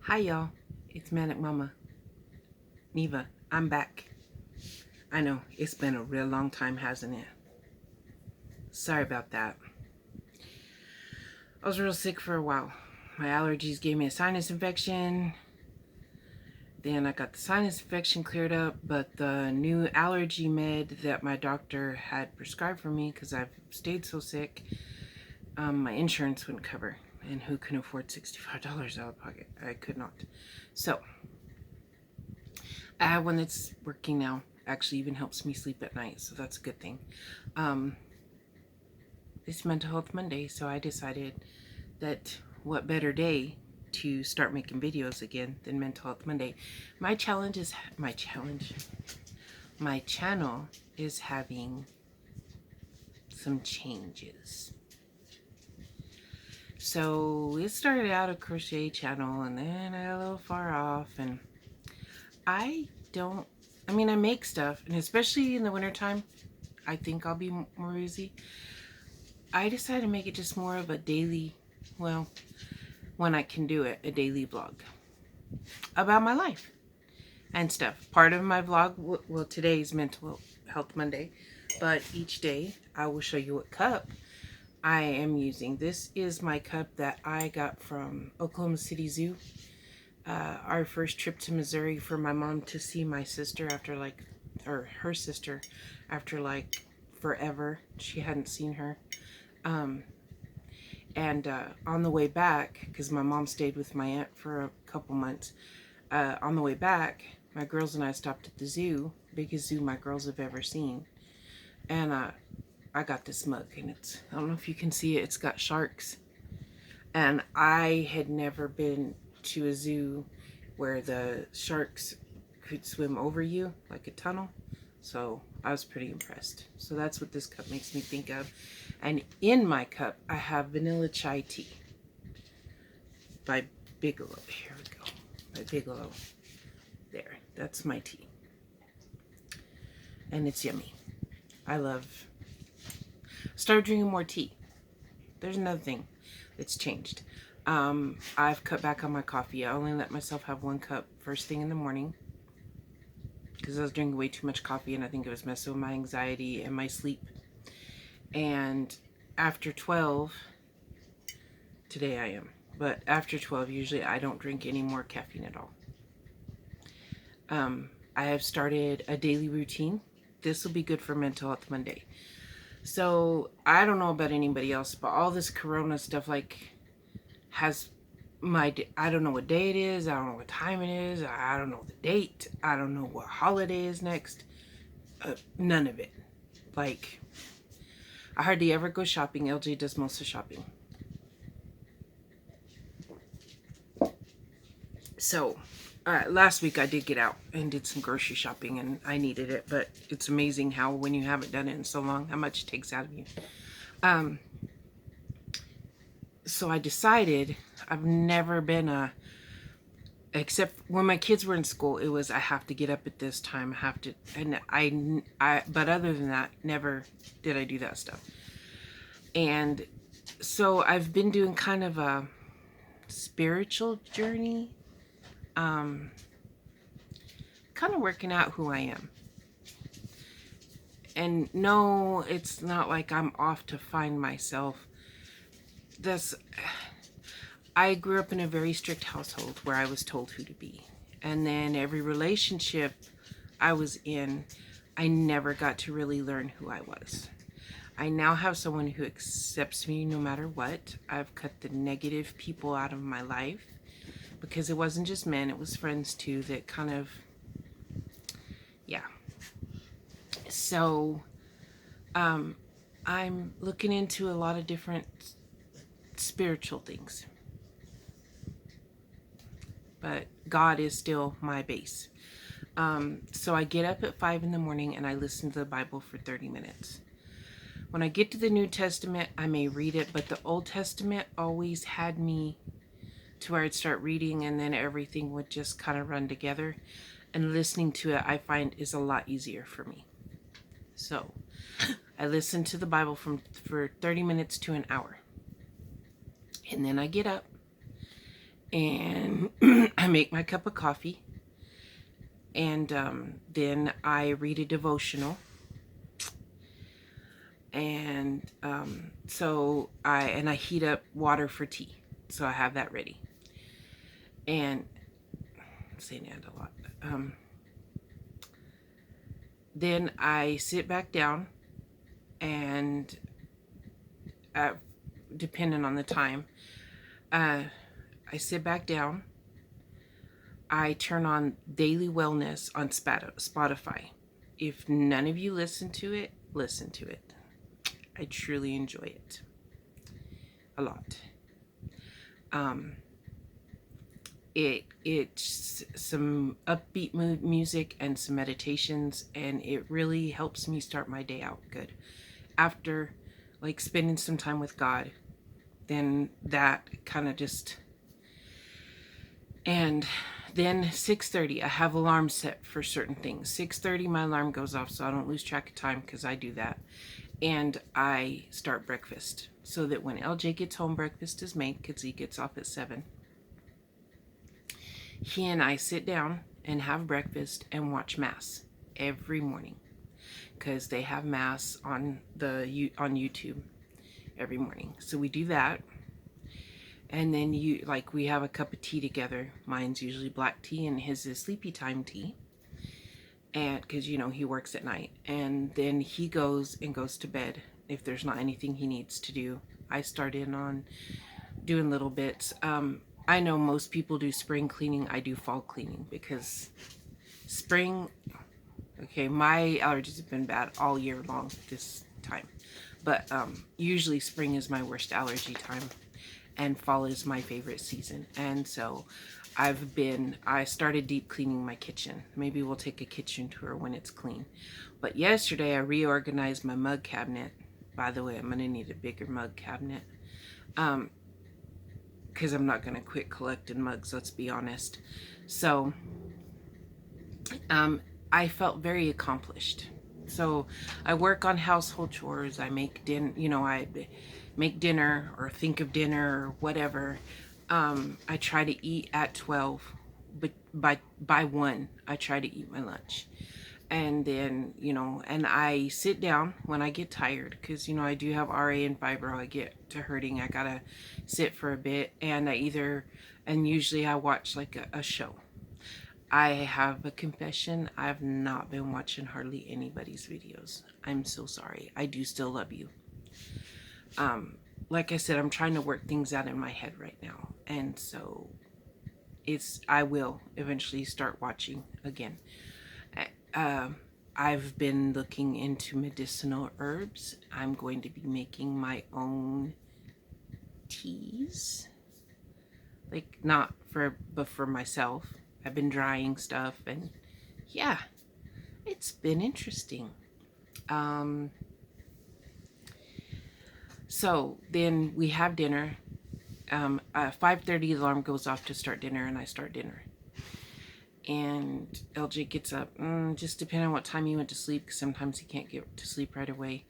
Hi y'all, it's Manic Mama, Neva. I'm back. I know, it's been a real long time, hasn't it? Sorry about that. I was real sick for a while. My allergies gave me a sinus infection. Then I got the sinus infection cleared up, but the new allergy med that my doctor had prescribed for me, because I've stayed so sick, my insurance wouldn't cover. And who can afford $65 out of pocket? I could not. So, I have one that's working now. Actually even helps me sleep at night, so that's a good thing. It's Mental Health Monday, so I decided that what better day to start making videos again than Mental Health Monday. My channel is having some changes. So it started out a crochet channel, and then I got a little far off, and I make stuff, and especially in the wintertime, I think I'll be more busy. I decided to make it just more of a daily, well, when I can do it, a daily vlog about my life and stuff. Part of my vlog, well, today's Mental Health Monday, but each day I will show you what cup I am using. This is my cup that I got from Oklahoma City Zoo. Our first trip to Missouri for my mom to see my sister her sister after forever. She hadn't seen her. And on the way back, because my mom stayed with my aunt for a couple months, on the way back, my girls and I stopped at the zoo, biggest zoo my girls have ever seen. And I got this mug, and I don't know if you can see it, it's got sharks. And I had never been to a zoo where the sharks could swim over you like a tunnel. So I was pretty impressed. So that's what this cup makes me think of. And in my cup, I have vanilla chai tea by Bigelow. Here we go. By Bigelow. There, that's my tea. And it's yummy. Started drinking more tea. There's another thing that's changed. I've cut back on my coffee. I only let myself have 1 cup first thing in the morning, because I was drinking way too much coffee, and I think it was messing with my anxiety and my sleep. And after 12, today I am, but after 12, usually I don't drink any more caffeine at all. I have started a daily routine. This will be good for Mental Health Monday. So I don't know about anybody else, but all this corona stuff has I don't know what day it is, I don't know what time it is, I don't know the date, I don't know what holiday is next. None of it. I hardly ever go shopping. LJ does most of the shopping. So last week I did get out and did some grocery shopping, and I needed it, but it's amazing how when you haven't done it in so long, how much it takes out of you. So I decided, I've never been except when my kids were in school, it was I have to get up at this time, but other than that, never did I do that stuff. And so I've been doing kind of a spiritual journey, kind of working out who I am. And no, it's not like I'm off to find myself. I grew up in a very strict household where I was told who to be. And then every relationship I was in, I never got to really learn who I was. I now have someone who accepts me no matter what. I've cut the negative people out of my life, because it wasn't just men, it was friends too that kind of, yeah. So I'm looking into a lot of different spiritual things, but God is still my base. So I get up at 5 in the morning and I listen to the Bible for 30 minutes. When I get to the New Testament, I may read it, but the Old Testament always had me to where I'd start reading and then everything would just kind of run together. And listening to it, I find, is a lot easier for me. So I listen to the Bible for 30 minutes to an hour. And then I get up and make my cup of coffee, and then I read a devotional, and so I heat up water for tea, so I have that ready. And I'm saying that a lot. Then I sit back down, and depending on the time, I sit back down. I turn on Daily Wellness on Spotify. If none of you listen to it, listen to it. I truly enjoy it a lot. It's some upbeat music and some meditations, and it really helps me start my day out good. After like spending some time with God, then that kind of just, and then 6:30 I have alarms set for certain things. 6:30 my alarm goes off so I don't lose track of time, because I do that. And I start breakfast so that when LJ gets home, breakfast is made, because he gets off at 7. He and I sit down and have breakfast and watch Mass every morning, because they have Mass on YouTube every morning. So we do that, and then we have a cup of tea together. Mine's usually black tea, and his is sleepy time tea, and because he works at night. And then he goes to bed if there's not anything he needs to do. I start in on doing little bits. I know most people do spring cleaning. I do fall cleaning, because spring, okay, my allergies have been bad all year long this time. But usually spring is my worst allergy time, and fall is my favorite season. And so I started deep cleaning my kitchen. Maybe we'll take a kitchen tour when it's clean. But yesterday I reorganized my mug cabinet. By the way, I'm going to need a bigger mug cabinet. Because I'm not going to quit collecting mugs, let's be honest. So I felt very accomplished. So I work on household chores. I make I make dinner or think of dinner or whatever. I try to eat at 12, but by 1 I try to eat my lunch. And then, and I sit down when I get tired, because, I do have RA and fibro. I get to hurting. I gotta sit for a bit, and usually I watch like a show. I have a confession. I've not been watching hardly anybody's videos. I'm so sorry. I do still love you. Like I said, I'm trying to work things out in my head right now. And so I will eventually start watching again. I've been looking into medicinal herbs. I'm going to be making my own teas. Like, but for myself. I've been drying stuff, and yeah, it's been interesting. So then we have dinner. 5:30 the alarm goes off to start dinner, and I start dinner. And LJ gets up, just depending on what time he went to sleep, because sometimes he can't get to sleep right away.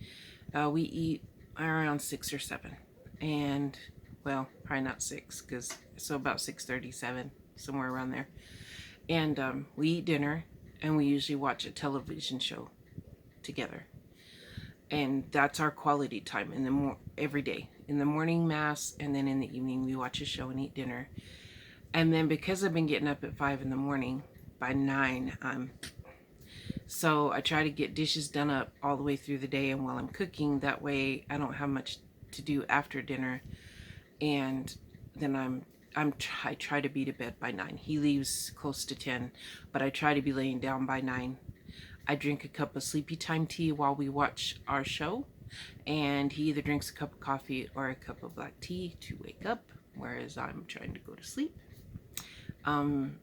We eat around 6 or 7, and well, probably not 6, so about 6:37, somewhere around there. And we eat dinner, and we usually watch a television show together, and that's our quality time every day. In the morning, Mass, and then in the evening we watch a show and eat dinner. And then because I've been getting up at 5 in the morning, by 9, so I try to get dishes done up all the way through the day, and while I'm cooking, that way I don't have much to do after dinner. And then I try to be to bed by 9. He leaves close to 10, but I try to be laying down by 9. I drink a cup of sleepy time tea while we watch our show, and he either drinks a cup of coffee or a cup of black tea to wake up, whereas I'm trying to go to sleep.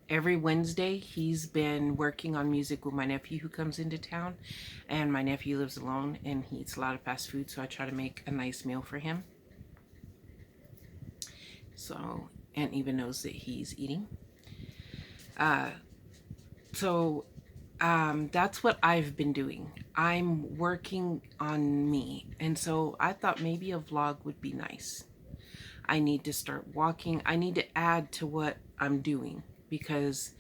Every Wednesday he's been working on music with my nephew who comes into town, and my nephew lives alone and he eats a lot of fast food, so I try to make a nice meal for him. So Aunt Eva knows that he's eating. That's what I've been doing. I'm working on me, and so I thought maybe a vlog would be nice. I need to start walking. I need to add to what I'm doing. because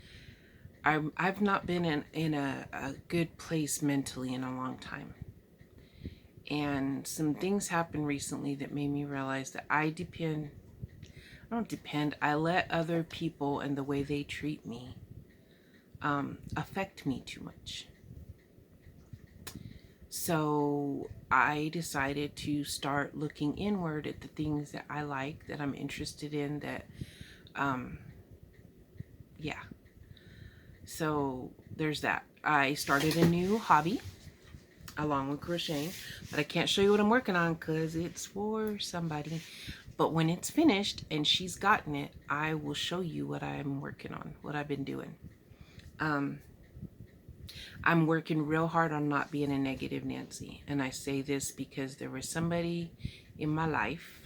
I've not been in a good place mentally in a long time. And some things happened recently that made me realize that I don't depend, I let other people and the way they treat me affect me too much. So I decided to start looking inward at the things that I like, that I'm interested in, that, yeah. So there's that. I started a new hobby along with crocheting, but I can't show you what I'm working on because it's for somebody. But when it's finished and she's gotten it, I will show you what I'm working on, what I've been doing. I'm working real hard on not being a negative Nancy. And I say this because there was somebody in my life,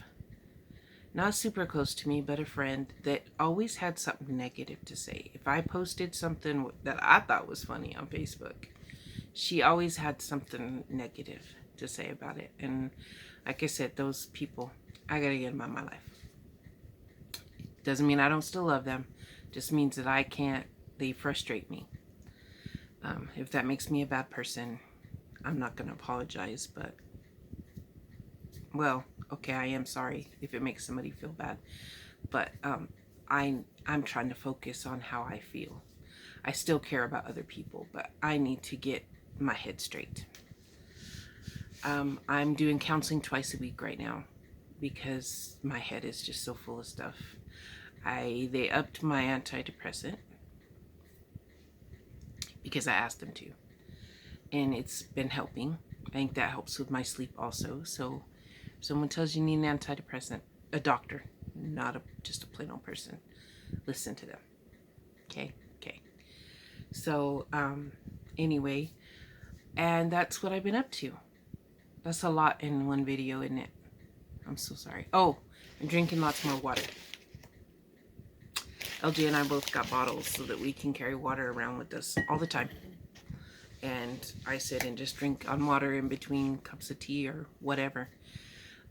not super close to me, but a friend, that always had something negative to say. If I posted something that I thought was funny on Facebook, she always had something negative to say about it. And like I said, those people, I gotta get them out of my life. Doesn't mean I don't still love them. Just means that I can't, they frustrate me. If that makes me a bad person, I'm not going to apologize, but, well, okay, I am sorry if it makes somebody feel bad, but I'm trying to focus on how I feel. I still care about other people, but I need to get my head straight. I'm doing counseling twice a week right now because my head is just so full of stuff. They upped my antidepressant because I asked them to, and it's been helping. I think that helps with my sleep also. So if someone tells you need an antidepressant, a doctor, not just a plain old person, listen to them. Okay. So anyway, and that's what I've been up to. That's a lot in one video, isn't it? I'm so sorry. Oh, I'm drinking lots more water. LJ and I both got bottles so that we can carry water around with us all the time. And I sit and just drink on water in between cups of tea or whatever.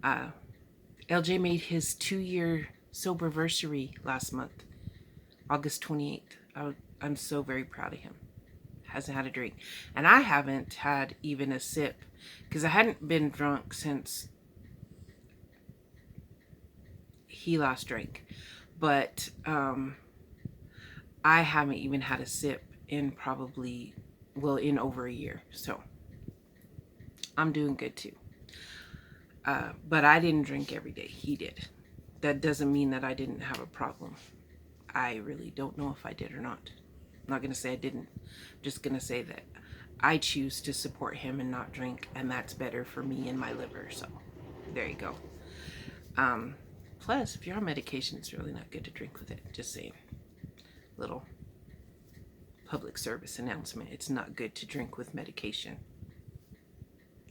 LJ made his 2-year soberversary last month, August 28th. I'm so very proud of him. Hasn't had a drink. And I haven't had even a sip because I hadn't been drunk since he last drank. But I haven't even had a sip in probably, well, in over a year. So I'm doing good too. But I didn't drink every day. He did. That doesn't mean that I didn't have a problem. I really don't know if I did or not. I'm not going to say I didn't. I'm just going to say that I choose to support him and not drink, and that's better for me and my liver. So there you go. Plus, if you're on medication, it's really not good to drink with it. Just saying. Little public service announcement. It's not good to drink with medication.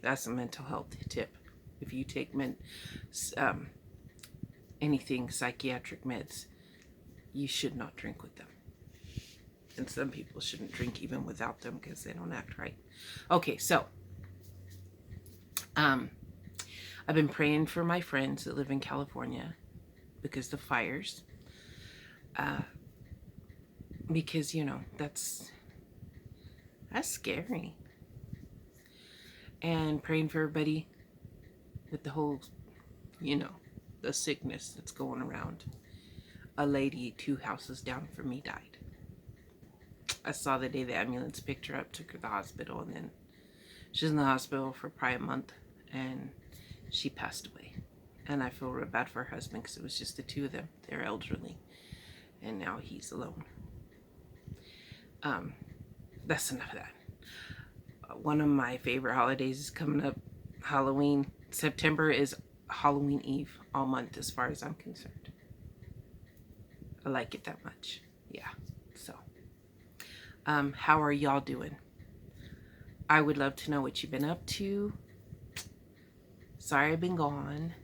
That's a mental health tip. If you take anything psychiatric meds, you should not drink with them. And some people shouldn't drink even without them because they don't act right. Okay, so I've been praying for my friends that live in California because the fires. Because, you know, that's scary. And praying for everybody with the whole, you know, the sickness that's going around. A lady 2 houses down from me died. I saw the day the ambulance picked her up, took her to the hospital, and then she was in the hospital for probably a month, and she passed away. And I feel real bad for her husband because it was just the 2 of them. They're elderly, and now he's alone. That's enough of that. One of my favorite holidays is coming up, Halloween. September is Halloween Eve all month as far as I'm concerned. I like it that much. Yeah. So, how are y'all doing? I would love to know what you've been up to. Sorry I've been gone.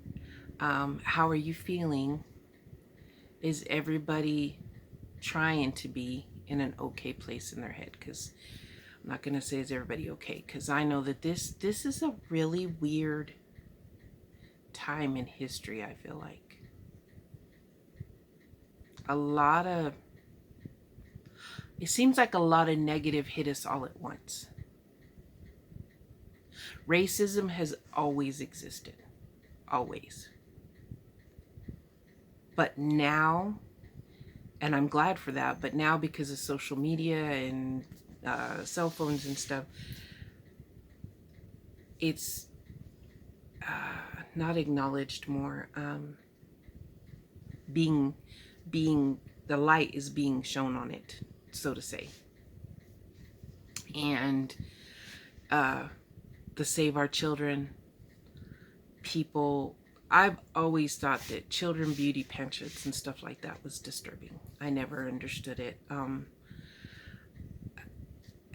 How are you feeling? Is everybody trying to be in an okay place in their head? Because I'm not going to say is everybody okay, because I know that this is a really weird time in history. I feel like a lot of It seems like a lot of negative hit us all at once. Racism has always existed. Always. But now, and I'm glad for that, but now because of social media and cell phones and stuff, it's not acknowledged more. Being the light is being shown on it, so to say. And the Save Our Children people, I've always thought that children beauty pageants and stuff like that was disturbing. I never understood it.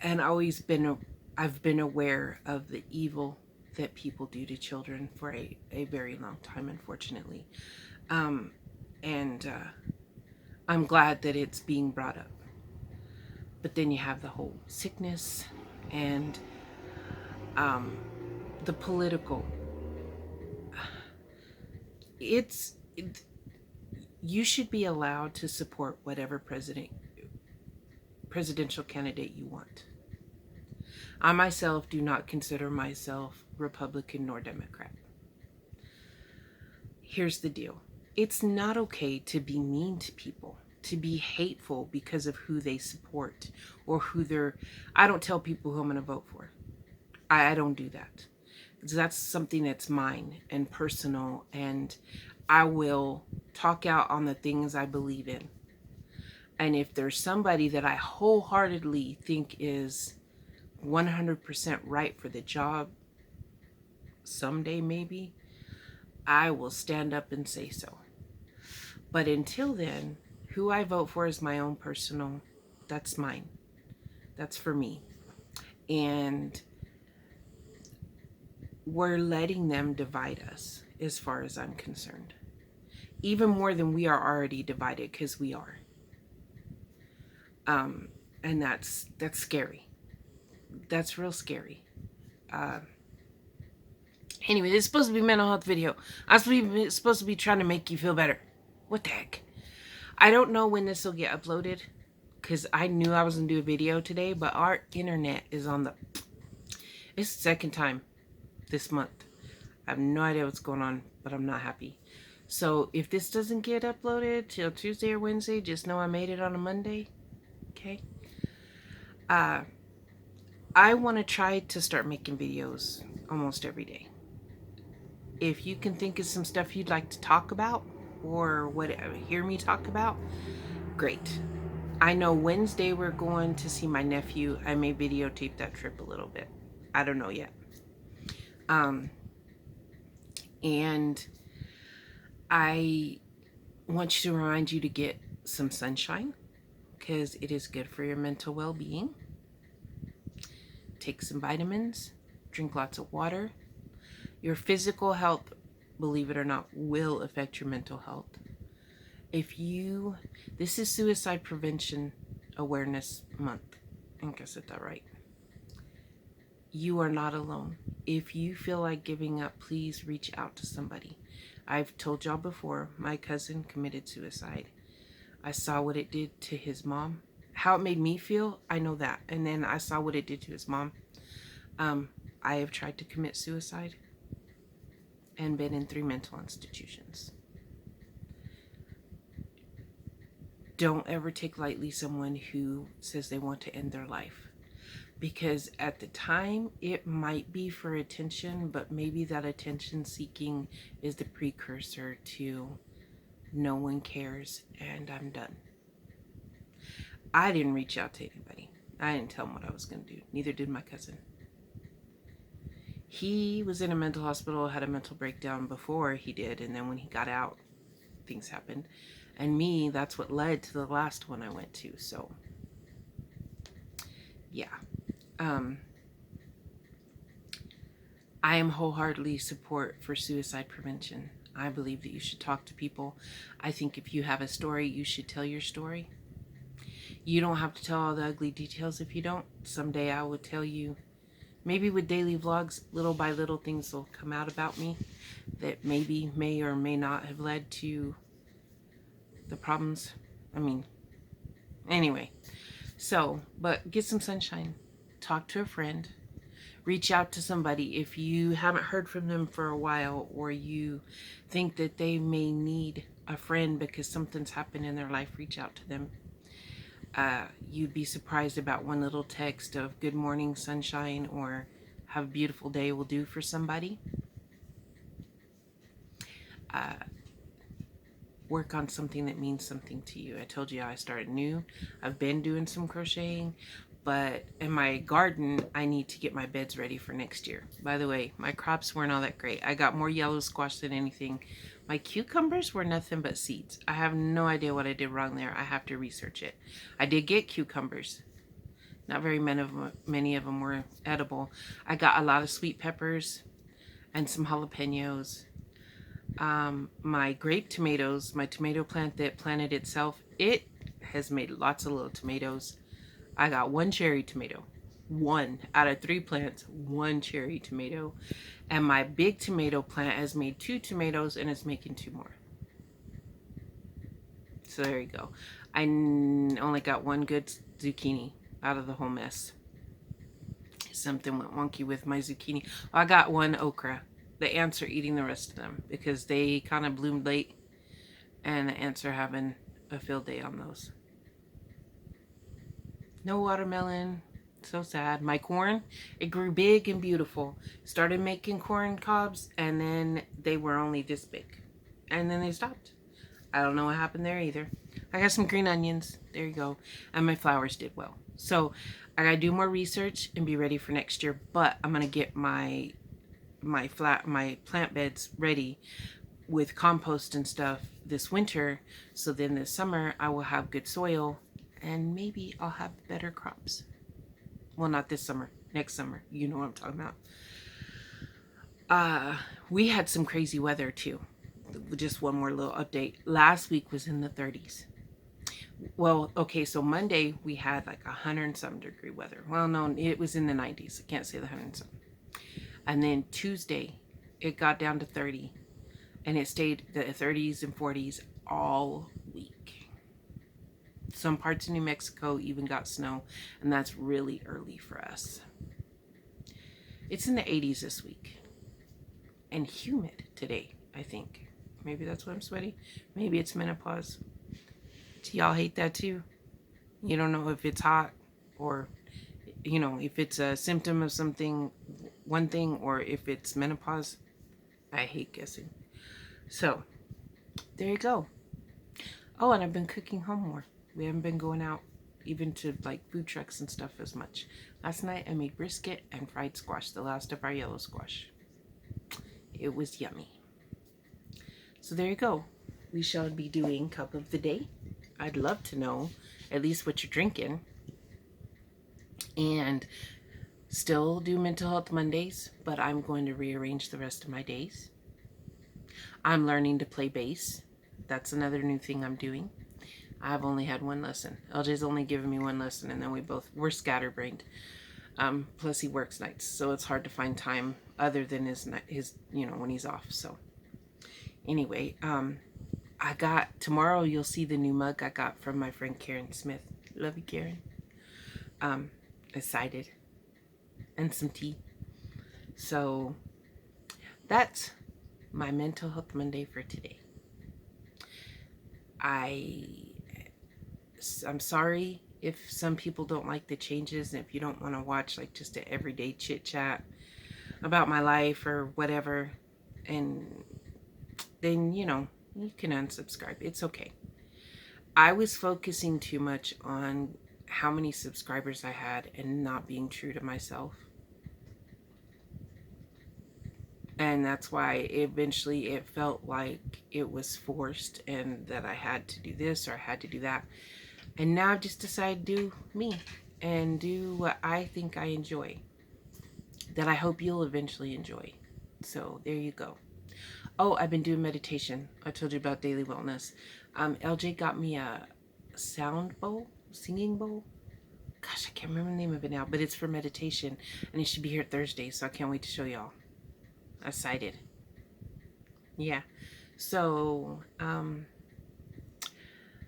And I've been aware of the evil that people do to children for a very long time, unfortunately. And I'm glad that it's being brought up. But then you have the whole sickness and the political. You should be allowed to support whatever presidential candidate you want. I myself do not consider myself Republican nor Democrat. Here's the deal. It's not okay to be mean to people, to be hateful because of who they support or I don't tell people who I'm going to vote for. I don't do that. That's something that's mine and personal, and I will talk out on the things I believe in. And if there's somebody that I wholeheartedly think is 100% right for the job, someday maybe, I will stand up and say so. But until then, who I vote for is my own personal, that's mine. That's for me. And we're letting them divide us as far as I'm concerned. Even more than we are already divided, because we are. And that's scary. That's real scary. Anyway, this is supposed to be a mental health video. I'm supposed to be trying to make you feel better. What the heck? I don't know when this will get uploaded, because I knew I was going to do a video today, but our internet is on the... It's the second time this month. I have no idea what's going on, but I'm not happy. So if this doesn't get uploaded till Tuesday or Wednesday, just know I made it on a Monday. Okay? I want to try to start making videos almost every day. If you can think of some stuff you'd like to talk about or hear me talk about, great. I know Wednesday we're going to see my nephew. I may videotape that trip a little bit. I don't know yet. And I want you to remind you to get some sunshine, because it is good for your mental well-being. Take some vitamins, drink lots of water. Your physical health, believe it or not, will affect your mental health. This is Suicide Prevention Awareness Month. I think I said that right. You are not alone. If you feel like giving up, please reach out to somebody. I've told y'all before, my cousin committed suicide. I saw what it did to his mom. How it made me feel, I know that. And then I saw what it did to his mom. I have tried to commit suicide and been in 3 mental institutions. Don't ever take lightly someone who says they want to end their life. Because at the time, it might be for attention, but maybe that attention seeking is the precursor to no one cares and I'm done. I didn't reach out to anybody. I didn't tell him what I was going to do. Neither did my cousin. He was in a mental hospital, had a mental breakdown before he did, and then when he got out, things happened. And me, that's what led to the last one I went to, so yeah. I am wholeheartedly support for suicide prevention. I believe that you should talk to people. I think if you have a story, you should tell your story. You don't have to tell all the ugly details if you don't. Someday I will tell you, maybe with daily vlogs, little by little things will come out about me that maybe may or may not have led to the problems. Anyway. So, but get some sunshine. Talk to a friend. Reach out to somebody if you haven't heard from them for a while, or you think that they may need a friend because something's happened in their life. Reach out to them. You'd be surprised about one little text of good morning, sunshine, or have a beautiful day will do for somebody. Uh, Work on something that means something to you. I told you I started new. I've been doing some crocheting, but in my garden, I need to get my beds ready for next year. By the way, my crops weren't all that great. I got more yellow squash than anything. My cucumbers were nothing but seeds. I have no idea what I did wrong there. I have to research it. I did get cucumbers. Not very many of them were edible. I got a lot of sweet peppers and some jalapenos. My grape tomatoes, my tomato plant that planted itself, it has made lots of little tomatoes. I got one cherry tomato. One out of 3 plants, one cherry tomato. And my big tomato plant has made 2 tomatoes and is making 2 more. So there you go. I only got one good zucchini out of the whole mess. Something went wonky with my zucchini. I got one okra. The ants are eating the rest of them because they kind of bloomed late, and the ants are having a field day on those. No watermelon. So sad. My corn, it grew big and beautiful. Started making corn cobs, and then they were only this big. And then they stopped. I don't know what happened there either. I got some green onions. There you go. And my flowers did well. So I gotta do more research and be ready for next year. But I'm gonna get my plant beds ready with compost and stuff this winter, so then this summer I will have good soil and maybe I'll have better crops. Well, not this summer, next summer. You know what I'm talking about. We had some crazy weather too. Just one more little update. Last week was in the 30s. Well, okay, so Monday we had like 100-something degree weather. Well, no, it was in the 90s. I can't say the 100-something. And then Tuesday, it got down to 30. And it stayed the 30s and 40s all week. Some parts of New Mexico even got snow. And that's really early for us. It's in the 80s this week. And humid today, I think. Maybe that's why I'm sweaty. Maybe it's menopause. Do y'all hate that too? You don't know if it's hot or, you know, if it's a symptom of something, one thing, or if it's menopause. I hate guessing. So, there you go. Oh, and I've been cooking home more. We haven't been going out even to like food trucks and stuff as much. Last night I made brisket and fried squash, the last of our yellow squash. It was yummy. So there you go. We shall be doing cup of the day. I'd love to know at least what you're drinking. And still do Mental Health Mondays, but I'm going to rearrange the rest of my days. I'm learning to play bass. That's another new thing I'm doing. I've only had one lesson. LJ's only given me one lesson, and then we're scatterbrained. Plus he works nights, so it's hard to find time other than his when he's off. So anyway, I got tomorrow. You'll see the new mug I got from my friend Karen Smith. Love you, Karen. Excited, and some tea. So that's my Mental Health Monday for today. I'm sorry if some people don't like the changes, and if you don't want to watch like just an everyday chit chat about my life or whatever, and then you can unsubscribe. It's okay. I was focusing too much on how many subscribers I had and not being true to myself. And that's why eventually it felt like it was forced and that I had to do this or I had to do that. And now I've just decided to do me and do what I think I enjoy, that I hope you'll eventually enjoy. So there you go. Oh, I've been doing meditation. I told you about daily wellness. LJ got me a sound bowl, singing bowl. Gosh, I can't remember the name of it now, but it's for meditation, and it should be here Thursday, so I can't wait to show y'all. Excited. Yeah. So, I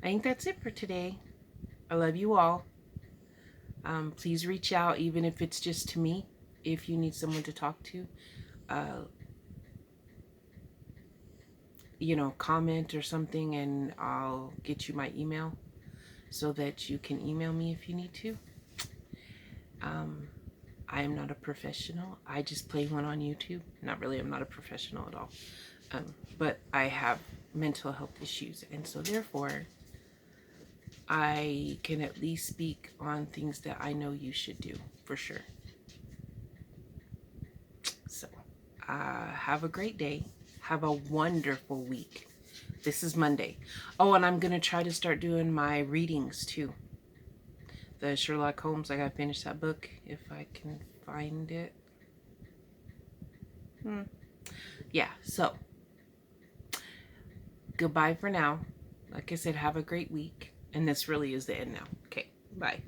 think that's it for today. I love you all. Please reach out, even if it's just to me, if you need someone to talk to. Comment or something, and I'll get you my email so that you can email me if you need to. I am not a professional. I just play one on YouTube. Not really, I'm not a professional at all. But I have mental health issues, and so therefore I can at least speak on things that I know you should do, for sure. So, have a great day. Have a wonderful week. This is Monday. Oh, and I'm going to try to start doing my readings too. The Sherlock Holmes, I got to finish that book if I can find it. Yeah, so goodbye for now. Like I said, have a great week. And this really is the end now. Okay, bye.